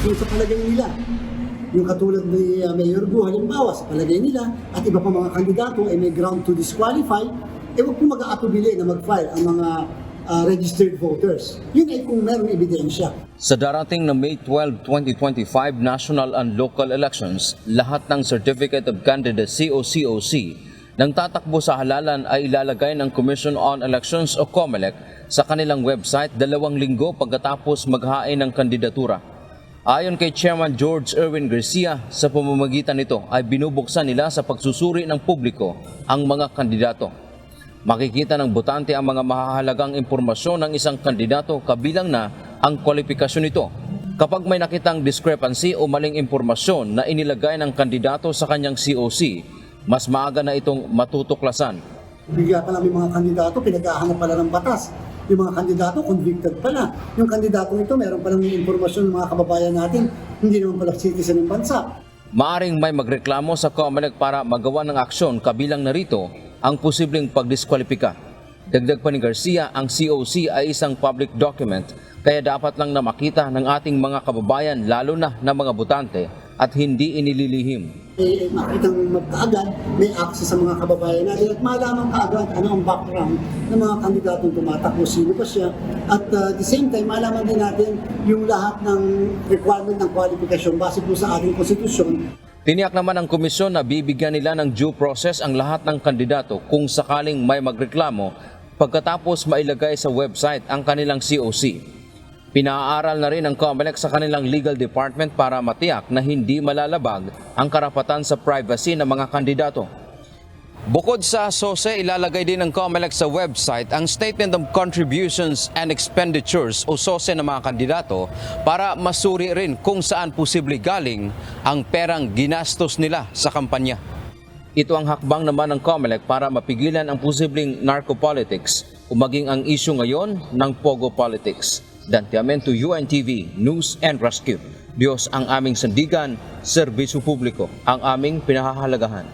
kung sa palagay nila. Yung katulad ni Mayor Gu, halimbawa, sa palagay nila, at iba pa mga kandidato ay may ground to disqualify, huwag po mag-aatubili na mag-file ang mga registered voters. Yun ay kung merong ebidensya. Sa darating na May 12, 2025 national and local elections, lahat ng Certificate of Candidacy o COC nang tatakbo sa halalan ay ilalagay ng Commission on Elections o COMELEC sa kanilang website 2 linggo pagkatapos maghain ng kandidatura. Ayon kay Chairman George Erwin Garcia, sa pamamagitan nito ay binubuksan nila sa pagsusuri ng publiko ang mga kandidato. Makikita ng botante ang mga mahahalagang impormasyon ng isang kandidato kabilang na ang kwalifikasyon nito. Kapag may nakitang discrepancy o maling impormasyon na inilagay ng kandidato sa kanyang COC, mas maaga na itong matutuklasan. Bigla pa lang may mga kandidato, pinag-ahanap pala ng batas. Yung mga kandidato, convicted pala. Yung kandidato ito, meron palang impormasyon ng mga kababayan natin, hindi naman pala citizen ng bansa. Maaring may magreklamo sa COMELEC para magawa ng aksyon kabilang narito ang posibleng pagdiskwalipika. Dagdag pa ni Garcia, ang COC ay isang public document, kaya dapat lang na makita ng ating mga kababayan, lalo na ng mga botante, at hindi inililihim. Makitang magkaagad, may access sa mga kababayan natin at malaman kaagad ano ang background ng mga kandidatong tumatakbo, sino pa siya. At the same time, malaman din natin yung lahat ng requirement ng kwalifikasyon base po sa ating konstitusyon. Tiniyak naman ng komisyon na bibigyan nila ng due process ang lahat ng kandidato kung sakaling may magreklamo pagkatapos mailagay sa website ang kanilang COC. Pinaaral na rin ng COMELEC sa kanilang legal department para matiyak na hindi malalabag ang karapatan sa privacy ng mga kandidato. Bukod sa SOSE, ilalagay din ng COMELEC sa website ang Statement of Contributions and Expenditures o SOSE ng mga kandidato para masuri rin kung saan posible galing ang perang ginastos nila sa kampanya. Ito ang hakbang naman ng COMELEC para mapigilan ang posibleng narcopolitics o maging ang isyu ngayon ng Pogo politics. Dante Amento, UNTV, News and Rescue. Diyos ang aming sandigan, serbisyo publiko ang aming pinahahalagahan.